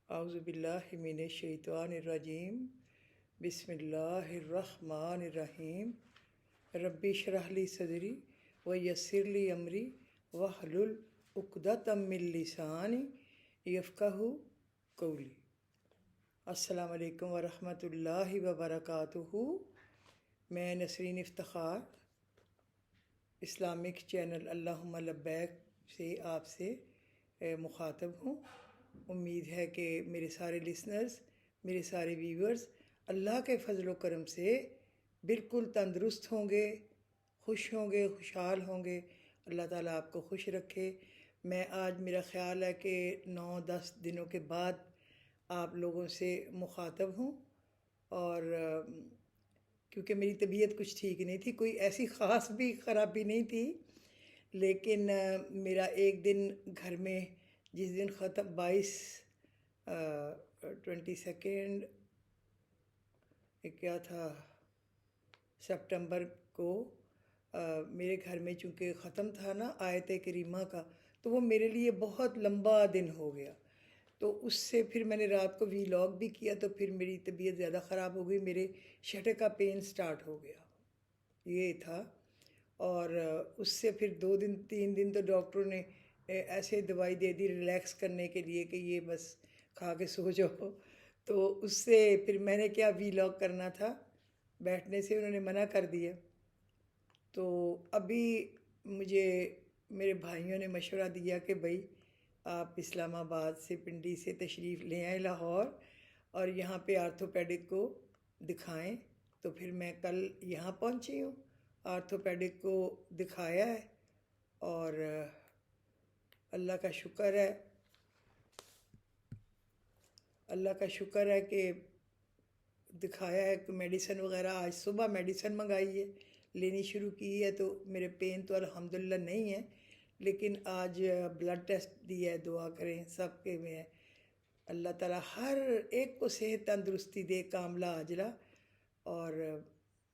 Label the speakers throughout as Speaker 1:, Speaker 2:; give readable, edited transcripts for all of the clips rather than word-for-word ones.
Speaker 1: اعوذ باللہ من الشیطان الرجیم بسم اللہ الرحمن الرحیم ربی اشرح لی صدری ویسر لی امری واحلل عقدۃ من لسانی یفقہوا قولی۔ السلام علیکم ورحمۃ اللہ وبرکاتہ۔ میں نسرین افتخار اسلامک چینل اللہم لبیک سے آپ سے مخاطب ہوں۔ امید ہے کہ میرے سارے لسنرز، میرے سارے ویورز اللہ کے فضل و کرم سے بالکل تندرست ہوں گے، خوش ہوں گے، خوشحال ہوں گے۔ اللہ تعالیٰ آپ کو خوش رکھے۔ میں آج میرا خیال ہے کہ 9-10 دنوں کے بعد آپ لوگوں سے مخاطب ہوں، اور کیونکہ میری طبیعت کچھ ٹھیک نہیں تھی، کوئی ایسی خاص بھی خرابی نہیں تھی، لیکن میرا ایک دن گھر میں جس دن ختم 22 کیا تھا سپٹمبر کو میرے گھر میں چونکہ ختم تھا نا آیت کریمہ کا، تو وہ میرے لیے بہت لمبا دن ہو گیا۔ تو اس سے پھر میں نے رات کو ویلاگ بھی کیا، تو پھر میری طبیعت زیادہ خراب ہو گئی، میرے شٹے کا پین سٹارٹ ہو گیا، یہ تھا۔ اور اس سے پھر 2-3 دن تو ڈاکٹروں نے ایسے دوائی دے دی ریلیکس کرنے کے لیے کہ یہ بس کھا کے سو جاؤ۔ تو اس سے پھر میں نے کیا ویلاگ کرنا تھا، بیٹھنے سے انہوں نے منع کر دیا۔ تو ابھی مجھے میرے بھائیوں نے مشورہ دیا کہ بھائی آپ اسلام آباد سے، پنڈی سے تشریف لے آئیں لاہور، اور یہاں پہ آرتھوپیڈک کو دکھائیں۔ تو پھر میں کل یہاں پہنچی ہوں، آرتھوپیڈک کو دکھایا ہے، اور اللہ کا شکر ہے، اللہ کا شکر ہے کہ دکھایا ہے کہ میڈیسن وغیرہ آج صبح میڈیسن منگائی ہے، لینی شروع کی ہے۔ تو میرے پین تو الحمدللہ نہیں ہے، لیکن آج بلڈ ٹیسٹ دیا ہے۔ دعا کریں سب کے میں اللہ تعالیٰ ہر ایک کو صحت تندرستی دے، کاملہ عاجلہ۔ اور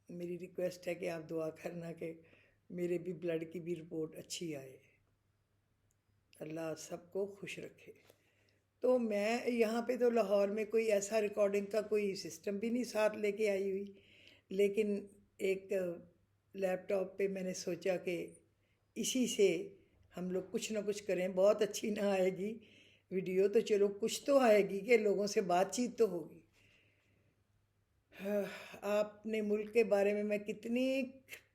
Speaker 1: میری ریکویسٹ ہے کہ آپ دعا کرنا کہ میرے بھی بلڈ کی بھی رپورٹ اچھی آئے، اللہ سب کو خوش رکھے۔ تو میں یہاں پہ تو لاہور میں کوئی ایسا ریکارڈنگ کا کوئی سسٹم بھی نہیں ساتھ لے کے آئی ہوئی، لیکن ایک لیپ ٹاپ پہ میں نے سوچا کہ اسی سے ہم لوگ کچھ نہ کچھ کریں۔ بہت اچھی نہ آئے گی ویڈیو تو چلو کچھ تو آئے گی کہ لوگوں سے بات چیت تو ہوگی۔ آپ نے ملک کے بارے میں کتنی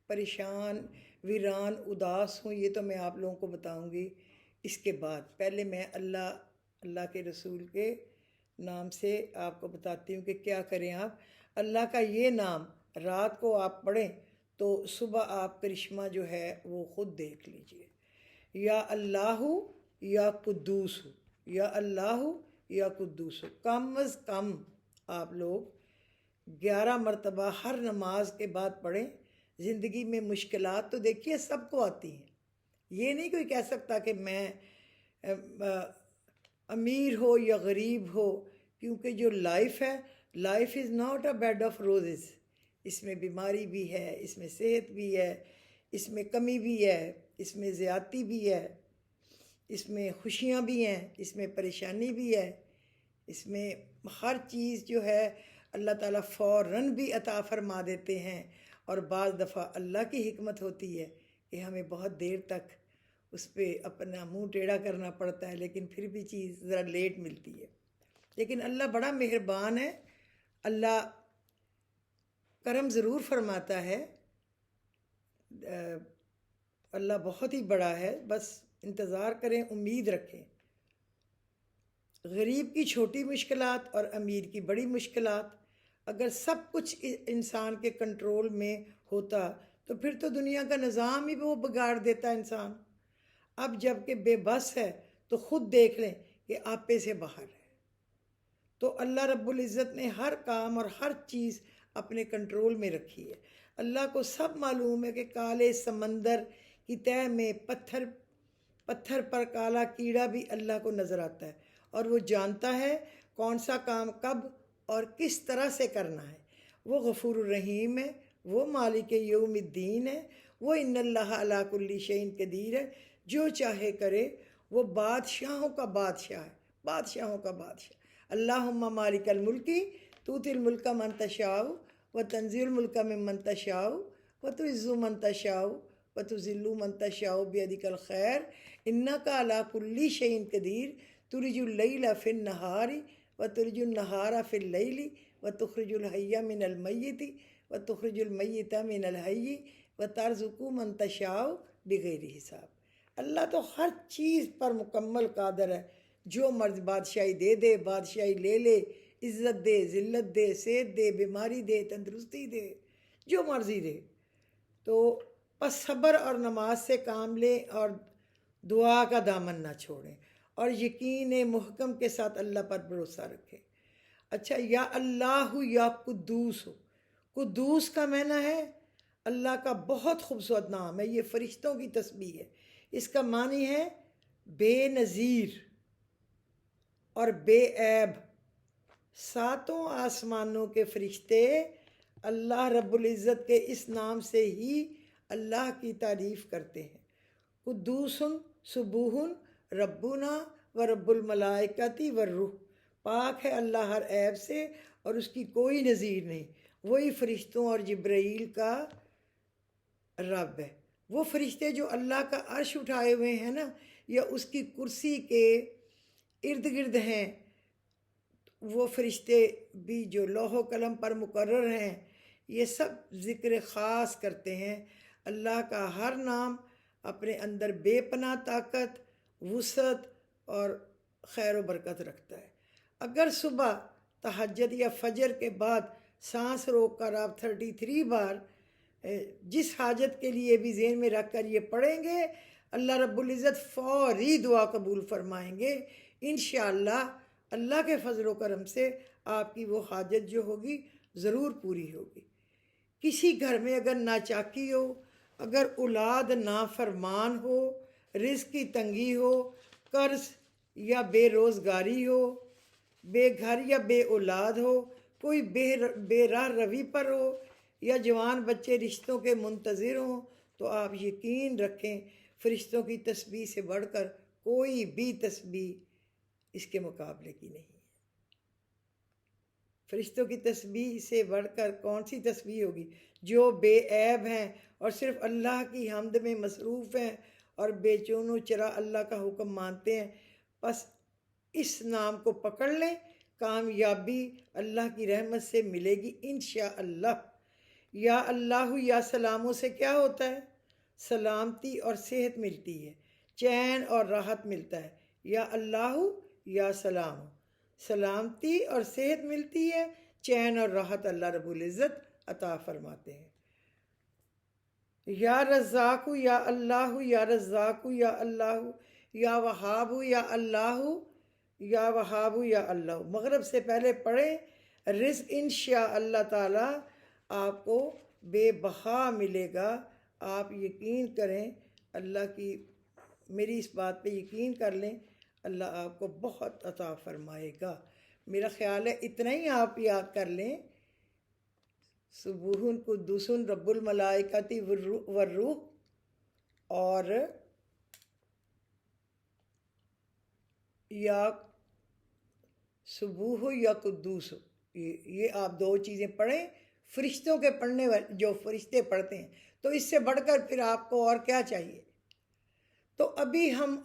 Speaker 1: پریشان، ویران، اداس ہوں، یہ تو میں آپ لوگوں کو بتاؤں گی اس کے بعد۔ پہلے میں اللہ کے رسول کے نام سے آپ کو بتاتی ہوں کہ کیا کریں آپ۔ اللہ کا یہ نام رات کو آپ پڑھیں تو صبح آپ کرشمہ جو ہے وہ خود دیکھ لیجئے۔ یا اللہ یا قدوس، یا اللہ یا قدوس، کم از کم آپ لوگ 11 مرتبہ ہر نماز کے بعد پڑھیں۔ زندگی میں مشکلات تو دیکھیے سب کو آتی ہیں، یہ نہیں کوئی کہہ سکتا کہ میں امیر ہو یا غریب ہو، کیونکہ جو لائف ہے، life is not a bed of roses. اس میں بیماری بھی ہے، اس میں صحت بھی ہے، اس میں کمی بھی ہے، اس میں زیادتی بھی ہے، اس میں خوشیاں بھی ہیں، اس میں پریشانی بھی ہے، اس میں ہر چیز جو ہے اللہ تعالیٰ فوراً بھی عطا فرما دیتے ہیں۔ اور بعض دفعہ اللہ کی حکمت ہوتی ہے کہ ہمیں بہت دیر تک اس پہ اپنا منہ ٹیڑھا کرنا پڑتا ہے، لیکن پھر بھی چیز ذرا لیٹ ملتی ہے۔ لیکن اللہ بڑا مہربان ہے، اللہ کرم ضرور فرماتا ہے، اللہ بہت ہی بڑا ہے۔ بس انتظار کریں، امید رکھیں۔ غریب کی چھوٹی مشکلات اور امیر کی بڑی مشکلات، اگر سب کچھ انسان کے کنٹرول میں ہوتا تو پھر تو دنیا کا نظام ہی وہ بگاڑ دیتا انسان۔ اب جب کہ بے بس ہے تو خود دیکھ لیں کہ آپے سے باہر ہے۔ تو اللہ رب العزت نے ہر کام اور ہر چیز اپنے کنٹرول میں رکھی ہے۔ اللہ کو سب معلوم ہے کہ کالے سمندر کی تہہ میں پتھر پر کالا کیڑا بھی اللہ کو نظر آتا ہے، اور وہ جانتا ہے کون سا کام کب اور کس طرح سے کرنا ہے۔ وہ غفور الرحیم ہے، وہ مالک یوم الدین ہے، وہ ان اللہ علی کل شیء قدیر ہے، جو چاہے کرے۔ وہ بادشاہوں کا بادشاہ ہے، بادشاہوں کا بادشاہ۔ اللہم مالک الملکی تؤتی الملک من تشاء وتنزع الملک ممن تشاء وتعز من تشاء وتذل من تشاء بیدک الخیر انک علی کل شیء قدیر تولج اللیل فی النہار وتولج النہار فی اللیل وتخرج الحی من المیت وتخرج المیت من الحی وترزق من تشاء بغیر حساب۔ اللہ تو ہر چیز پر مکمل قادر ہے، جو مرض بادشاہی دے دے، بادشاہی لے لے، عزت دے، ذلت دے، صحت دے، بیماری دے، تندرستی دے، جو مرضی دے۔ تو بس صبر اور نماز سے کام لیں اور دعا کا دامن نہ چھوڑیں اور یقین محکم کے ساتھ اللہ پر بھروسہ رکھیں۔ اچھا، یا اللہ یا قدوس ہو، قدوس کا معنی ہے اللہ کا بہت خوبصورت نام ہے، یہ فرشتوں کی تسبیح ہے۔ اس کا معنی ہے بے نظیر اور بے عیب۔ ساتوں آسمانوں کے فرشتے اللہ رب العزت کے اس نام سے ہی اللہ کی تعریف کرتے ہیں۔ قدوس سبوح ربنا و رب الملائکۃ والروح، پاک ہے اللہ ہر عیب سے اور اس کی کوئی نظیر نہیں، وہی فرشتوں اور جبرائیل کا رب ہے۔ وہ فرشتے جو اللہ کا عرش اٹھائے ہوئے ہیں نا، یا اس کی کرسی کے ارد گرد ہیں، وہ فرشتے بھی جو لوح و قلم پر مقرر ہیں، یہ سب ذکر خاص کرتے ہیں۔ اللہ کا ہر نام اپنے اندر بے پناہ طاقت، وسعت اور خیر و برکت رکھتا ہے۔ اگر صبح تہجد یا فجر کے بعد سانس روک کر آپ 33 بار جس حاجت کے لیے بھی ذہن میں رکھ کر یہ پڑھیں گے، اللہ رب العزت فوری دعا قبول فرمائیں گے انشاءاللہ۔ اللہ کے فضل و کرم سے آپ کی وہ حاجت جو ہوگی ضرور پوری ہوگی۔ کسی گھر میں اگر ناچاکی ہو، اگر اولاد نافرمان ہو، رزق کی تنگی ہو، قرض یا بے روزگاری ہو، بے گھر یا بے اولاد ہو، کوئی بے راہ روی پر ہو، یا جوان بچے رشتوں کے منتظر ہوں، تو آپ یقین رکھیں فرشتوں کی تسبیح سے بڑھ کر کوئی بھی تسبیح اس کے مقابلے کی نہیں ہے۔ فرشتوں کی تسبیح سے بڑھ کر کون سی تسبیح ہوگی؟ جو بے عیب ہیں اور صرف اللہ کی حمد میں مصروف ہیں اور بے چون و چرا اللہ کا حکم مانتے ہیں، بس اس نام کو پکڑ لیں، کامیابی اللہ کی رحمت سے ملے گی انشاءاللہ۔ یا اللہ یا سلاموں سے کیا ہوتا ہے؟ سلامتی اور صحت ملتی ہے، چین اور راحت ملتا ہے۔ یا اللہ یا سلام، سلامتی اور صحت ملتی ہے، چین اور راحت اللہ رب العزت عطا فرماتے ہیں۔ یا رزاق یا اللہ یا رزاق یا اللہ یا وہاب یا اللہ یا وہاب یا اللہ، مغرب سے پہلے پڑھیں، رزق انشاء اللہ تعالی آپ کو بے بہا ملے گا۔ آپ یقین کریں، اللہ کی میری اس بات پہ یقین کر لیں، اللہ آپ کو بہت عطا فرمائے گا۔ میرا خیال ہے اتنا ہی آپ یاد کر لیں، سبوح قدوس رب الملائکۃ والروح، اور یا سبوح یا قدوس، یہ آپ دو چیزیں پڑھیں، فرشتوں کے پڑھنے والے جو فرشتے پڑھتے ہیں، تو اس سے بڑھ کر پھر آپ کو اور کیا چاہیے؟ تو ابھی ہم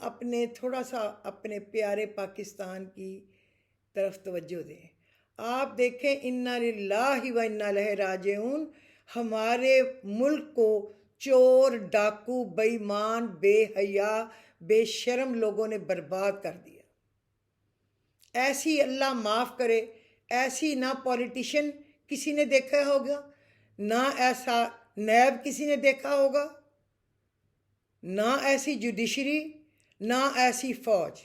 Speaker 1: تھوڑا سا اپنے پیارے پاکستان کی طرف توجہ دیں۔ آپ دیکھیں، انا للہ و انا الیہ راجعون، ہمارے ملک کو چور، ڈاکو، بے ایمان، بے حیا، بے شرم لوگوں نے برباد کر دیا۔ ایسی اللہ معاف کرے، ایسی نہ پولیٹیشین کسی نے دیکھا ہوگا، نہ ایسا نیب کسی نے دیکھا ہوگا، نہ ایسی جوڈیشری، نہ ایسی فوج۔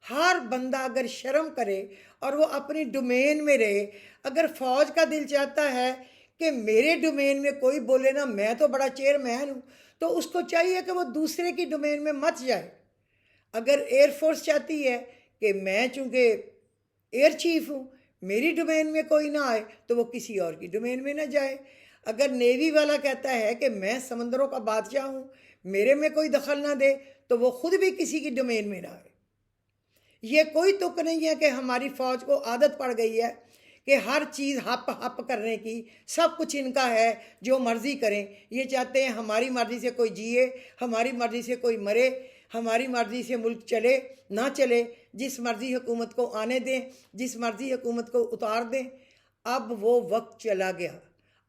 Speaker 1: ہر بندہ اگر شرم کرے اور وہ اپنی ڈومین میں رہے، اگر فوج کا دل چاہتا ہے کہ میرے ڈومین میں کوئی بولے نا، میں تو بڑا چیئرمین ہوں، تو اس کو چاہیے کہ وہ دوسرے کی ڈومین میں مت جائے۔ اگر ایئر فورس چاہتی ہے کہ میں چونکہ ایئر چیف ہوں، میری ڈومین میں کوئی نہ آئے، تو وہ کسی اور کی ڈومین میں نہ جائے۔ اگر نیوی والا کہتا ہے کہ میں سمندروں کا بادشاہ ہوں، میرے میں کوئی دخل نہ دے، تو وہ خود بھی کسی کی ڈومین میں نہ آئے۔ یہ کوئی تک نہیں ہے کہ ہماری فوج کو عادت پڑ گئی ہے کہ ہر چیز ہپ ہپ کرنے کی، سب کچھ ان کا ہے، جو مرضی کریں۔ یہ چاہتے ہیں ہماری مرضی سے کوئی جیے، ہماری مرضی سے کوئی مرے، ہماری مرضی سے ملک چلے نہ چلے، جس مرضی حکومت کو آنے دیں، جس مرضی حکومت کو اتار دیں۔ اب وہ وقت چلا گیا۔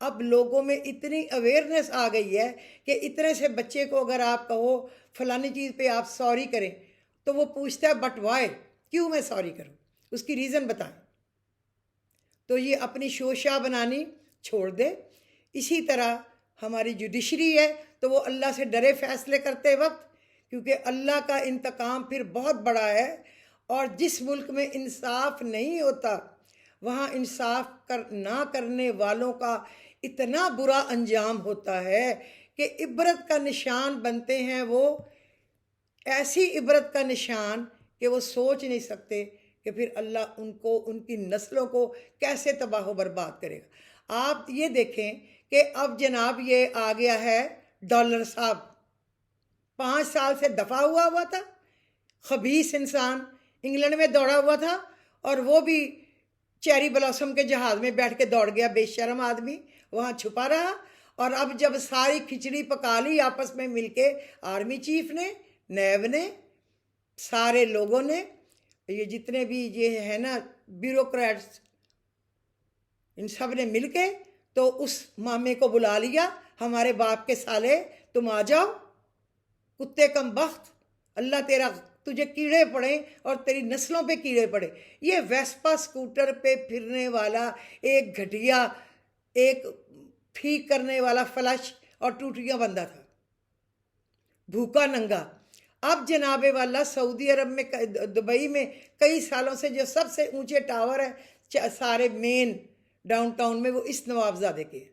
Speaker 1: اب لوگوں میں اتنی اویئرنیس آ گئی ہے کہ اتنے سے بچے کو اگر آپ کہو فلانی چیز پہ آپ سوری کریں تو وہ پوچھتا ہے بٹ وائی، کیوں میں سوری کروں، اس کی ریزن بتائیں۔ تو یہ اپنی شوشہ بنانی چھوڑ دے۔ اسی طرح ہماری جوڈیشری ہے تو وہ اللہ سے ڈرے فیصلے کرتے وقت، کیونکہ اللہ کا انتقام پھر بہت بڑا ہے۔ اور جس ملک میں انصاف نہیں ہوتا وہاں انصاف نہ کرنے والوں کا اتنا برا انجام ہوتا ہے کہ عبرت کا نشان بنتے ہیں وہ، ایسی عبرت کا نشان کہ وہ سوچ نہیں سکتے کہ پھر اللہ ان کو، ان کی نسلوں کو کیسے تباہ و برباد کرے گا۔ آپ یہ دیکھیں کہ اب جناب یہ آ گیا ہے ڈالر صاحب، 5 سال سے دفع ہوا تھا، خبیث انسان انگلینڈ میں دوڑا ہوا تھا، اور وہ بھی چیری بلاسم کے جہاز میں بیٹھ کے دوڑ گیا، بے شرم آدمی وہاں چھپا رہا۔ اور اب جب ساری کھچڑی پکا لی آپس میں مل کے، آرمی چیف نے، نیب نے، سارے لوگوں نے، یہ جتنے بھی یہ ہے نا بیوروکریٹس، ان سب نے مل کے تو اس مامے کو بلا لیا، ہمارے باپ کے سالے تم آ جاؤ، کتے کم بخت، اللہ تیرا، تجھے کیڑے پڑے اور تیری نسلوں پہ کیڑے پڑے۔ یہ ویسپا سکوٹر پہ پھرنے والا ایک گھٹیا، ایک پھینک کرنے والا فلش اور ٹوٹیاں بندہ تھا، بھوکا ننگا۔ اب جناب والا سعودی عرب میں، دبئی میں کئی سالوں سے جو سب سے اونچے ٹاور ہے سارے مین ڈاؤن ٹاؤن میں، وہ اس نوابزادے کے،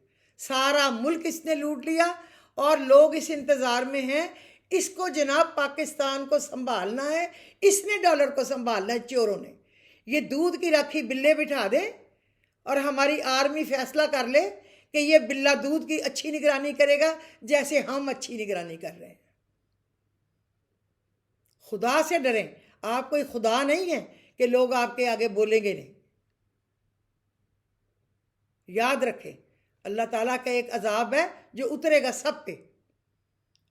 Speaker 1: سارا ملک اس نے لوٹ لیا، اور لوگ اس انتظار میں ہیں اس کو جناب پاکستان کو سنبھالنا ہے، اس نے ڈالر کو سنبھالنا ہے، چوروں نے۔ یہ دودھ کی راکھی بلے بٹھا دیں اور ہماری آرمی فیصلہ کر لے کہ یہ بلا دودھ کی اچھی نگرانی کرے گا جیسے ہم اچھی نگرانی کر رہے ہیں۔ خدا سے ڈریں، آپ کوئی خدا نہیں ہے کہ لوگ آپ کے آگے بولیں گے نہیں۔ یاد رکھیں اللہ تعالیٰ کا ایک عذاب ہے جو اترے گا سب پہ،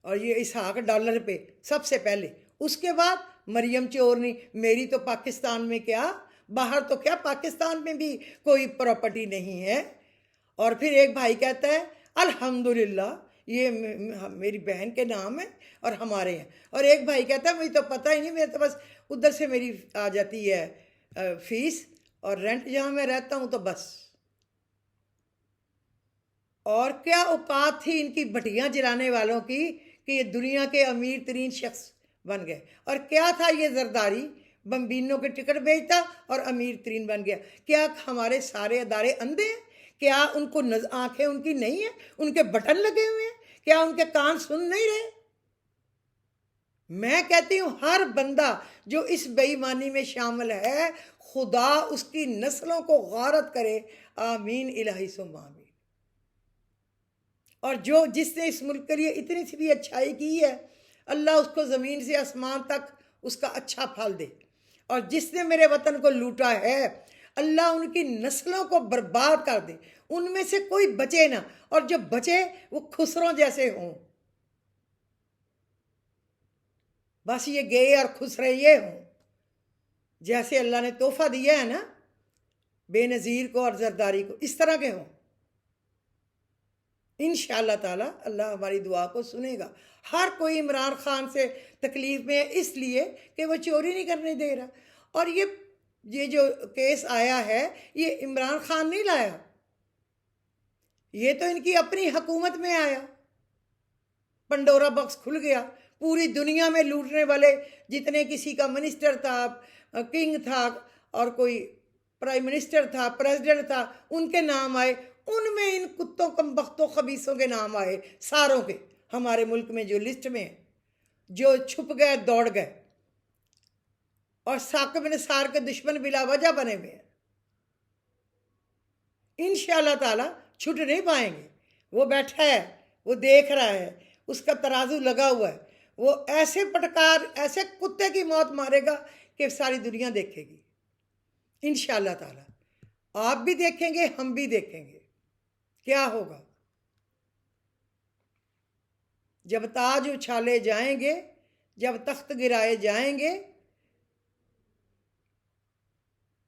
Speaker 1: اور یہ اسحاق ڈالر پہ سب سے پہلے، اس کے بعد مریم چورنی۔ میری تو پاکستان میں کیا، باہر تو کیا، پاکستان میں بھی کوئی پراپرٹی نہیں ہے۔ اور پھر ایک بھائی کہتا ہے الحمدللہ یہ میری بہن کے نام ہے اور ہمارے ہیں، اور ایک بھائی کہتا ہے مجھے تو پتہ ہی نہیں، میرے تو بس ادھر سے میری آ جاتی ہے فیس اور رینٹ جہاں میں رہتا ہوں تو بس۔ اور کیا اوقات تھی ان کی بٹیاں جلانے والوں کی کہ یہ دنیا کے امیر ترین شخص بن گئے، اور کیا تھا یہ زرداری، بمبینوں کے ٹکٹ بھیجتا اور امیر ترین بن گیا۔ کیا ہمارے سارے ادارے اندھے ہیں؟ کیا ان کو آنکھیں ان کی نہیں ہیں؟ ان کے بٹن لگے ہوئے ہیں؟ کیا ان کے کان سن نہیں رہے؟ میں کہتی ہوں ہر بندہ جو اس بے ایمانی میں شامل ہے، خدا اس کی نسلوں کو غارت کرے، آمین الہی ثم آمین۔ اور جس نے اس ملک کے لیے اتنی سی بھی اچھائی کی ہے، اللہ اس کو زمین سے آسمان تک اس کا اچھا پھل دے۔ اور جس نے میرے وطن کو لوٹا ہے، اللہ ان کی نسلوں کو برباد کر دے، ان میں سے کوئی بچے نہ، اور جو بچے وہ خسروں جیسے ہوں، بس یہ گئے اور خسرے یہ ہوں، جیسے اللہ نے تحفہ دیا ہے نا بے نظیر کو اور زرداری کو، اس طرح کے ہوں۔ انشاءاللہ تعالی اللہ ہماری دعا کو سنے گا۔ ہر کوئی عمران خان سے تکلیف میں ہے اس لیے کہ وہ چوری نہیں کرنے دے رہا، اور یہ جو کیس آیا ہے یہ عمران خان نہیں لایا، یہ تو ان کی اپنی حکومت میں آیا، پنڈورا باکس کھل گیا، پوری دنیا میں لوٹنے والے جتنے کسی کا منسٹر تھا، کنگ تھا، اور کوئی پرائم منسٹر تھا، پریزیڈنٹ تھا، ان کے نام آئے، ان میں ان کتوں کم بختوں خبیثوں کے نام آئے، ساروں کے، ہمارے ملک میں جو لسٹ میں ہیں، جو چھپ گئے دوڑ گئے، اور ثاقب نثار کے دشمن بلا وجہ بنے ہوئے ہیں۔ انشاءاللہ تعالی چھٹ نہیں پائیں گے، وہ بیٹھا ہے، وہ دیکھ رہا ہے، اس کا ترازو لگا ہوا ہے، وہ ایسے پٹکار، ایسے کتے کی موت مارے گا کہ ساری دنیا دیکھے گی انشاءاللہ تعالی۔ آپ بھی دیکھیں گے، ہم بھی دیکھیں گے کیا ہوگا جب تاج اچھالے جائیں گے، جب تخت گرائے جائیں گے،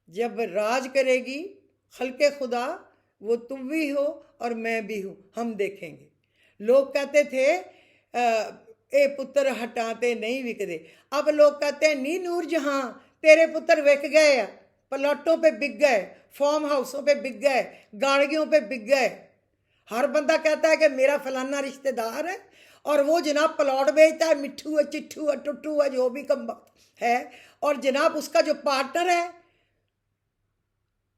Speaker 1: جب راج کرے گی خلق خدا، وہ تم بھی ہو اور میں بھی ہوں، ہم دیکھیں گے۔ لوگ کہتے تھے اے پتر ہٹاتے نہیں وکدے، اب لوگ کہتے ہیں نی نور جہاں تیرے پتر وک گئے، پلاٹوں پہ بک گئے، فارم ہاؤسوں پہ بک گئے، گاڑیوں پہ بک گئے۔ ہر بندہ کہتا ہے کہ میرا فلانا رشتہ دار ہے، اور وہ جناب پلاٹ بیچتا ہے، مٹھو ہے، چٹھو ہے، ٹٹو ہے، جو بھی کم وقت ہے، اور جناب اس کا جو پارٹنر ہے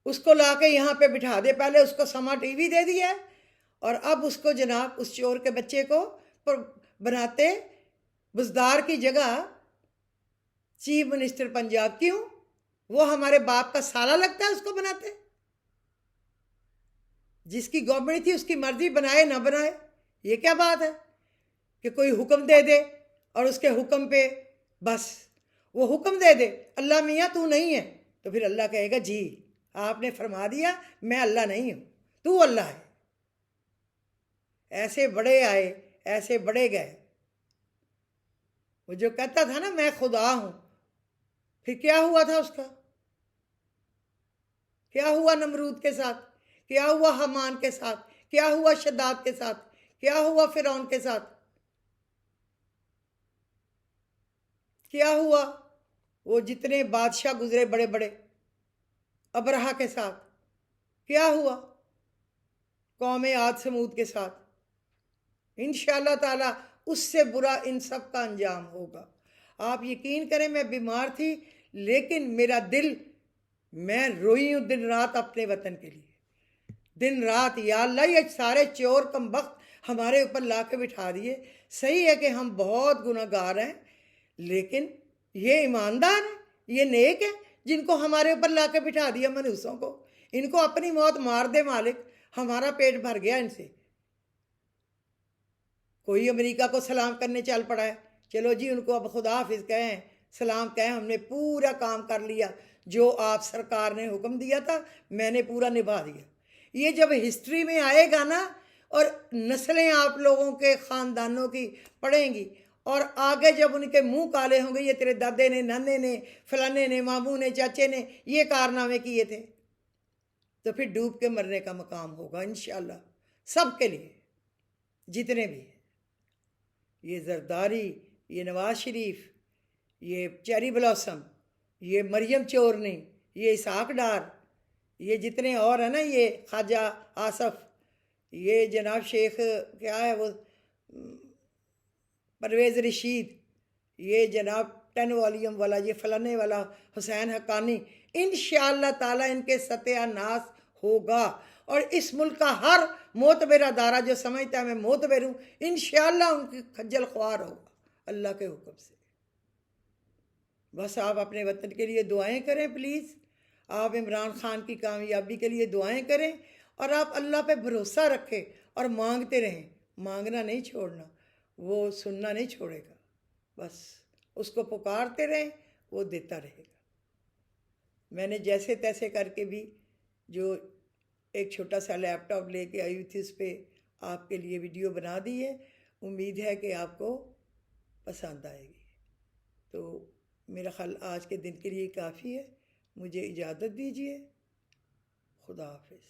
Speaker 1: اس کو لا کے یہاں پہ بٹھا دے، پہلے اس کو سما ٹی وی دے دیا ہے، اور اب اس کو جناب اس چور کے بچے کو بناتے بزدار کی جگہ چیف منسٹر پنجاب۔ کیوں؟ وہ ہمارے باپ کا سالہ لگتا ہے، اس کو بناتے۔ جس کی گورنمنٹ تھی اس کی مرضی، بنائے نہ بنائے، یہ کیا بات ہے کہ کوئی حکم دے دے اور اس کے حکم پہ بس وہ حکم دے دے اللہ میاں تو نہیں ہے، تو پھر اللہ کہے گا جی آپ نے فرما دیا، میں اللہ نہیں ہوں، تو اللہ ہے۔ ایسے بڑے آئے، ایسے بڑے گئے۔ وہ جو کہتا تھا نا میں خدا ہوں، پھر کیا ہوا تھا اس کا؟ کیا ہوا نمرود کے ساتھ؟ کیا ہوا حامان کے ساتھ؟ کیا ہوا شداد کے ساتھ؟ کیا ہوا فرعون کے ساتھ؟ کیا ہوا وہ جتنے بادشاہ گزرے بڑے بڑے، ابرہا کے ساتھ؟ کیا ہوا قوم عاد سمود کے ساتھ؟ انشاءاللہ تعالی اس سے برا ان سب کا انجام ہوگا۔ آپ یقین کریں میں بیمار تھی، لیکن میرا دل، میں روئی ہوں دن رات اپنے وطن کے لیے، دن رات یا اللہ یہ سارے چور کم وقت ہمارے اوپر لا کے بٹھا دیے۔ صحیح ہے کہ ہم بہت گناہ گار ہیں، لیکن یہ ایماندار ہیں، یہ نیک ہیں جن کو ہمارے اوپر لا کے بٹھا دیا منوسوں کو۔ ان کو اپنی موت مار دے مالک، ہمارا پیٹ بھر گیا ان سے۔ کوئی امریکہ کو سلام کرنے چل پڑا ہے، چلو جی ان کو اب خدا حافظ کہیں، سلام کہیں، ہم نے پورا کام کر لیا جو آپ سرکار نے حکم دیا تھا، میں نے پورا نبھا دیا۔ یہ جب ہسٹری میں آئے گا نا، اور نسلیں آپ لوگوں کے خاندانوں کی پڑھیں گی، اور آگے جب ان کے منہ کالے ہوں گے یہ تیرے دادے نے، نانے نے، فلانے نے، ماموں نے، چاچے نے یہ کارنامے کیے تھے، تو پھر ڈوب کے مرنے کا مقام ہوگا انشاءاللہ سب کے لیے جتنے بھی ہیں۔ یہ زرداری، یہ نواز شریف، یہ چیری بلاسم، یہ مریم چورنی، یہ اسحاق ڈار، یہ جتنے اور ہیں نا، یہ خواجہ آصف، یہ جناب شیخ کیا ہے وہ پرویز رشید، یہ جناب 10 والیوم والا، یہ فلانے والا حسین حقانی، انشاءاللہ تعالی ان کے ستیہ ناس ہوگا۔ اور اس ملک کا ہر معتبر ادارہ جو سمجھتا ہے میں معتبر ہوں، انشاءاللہ ان کی خجل خوار ہوگا اللہ کے حکم سے۔ بس آپ اپنے وطن کے لیے دعائیں کریں پلیز، آپ عمران خان کی کامیابی کے لیے دعائیں کریں، اور آپ اللہ پہ بھروسہ رکھیں اور مانگتے رہیں، مانگنا نہیں چھوڑنا، وہ سننا نہیں چھوڑے گا، بس اس کو پکارتے رہیں، وہ دیتا رہے گا۔ میں نے جیسے تیسے کر کے بھی جو ایک چھوٹا سا لیپ ٹاپ لے کے آئی تھی اس پہ آپ کے لیے ویڈیو بنا دی ہے، امید ہے کہ آپ کو پسند آئے گی۔ تو میرا خیال آج کے دن کے لیے کافی ہے، مجھے اجازت دیجیے، خدا حافظ۔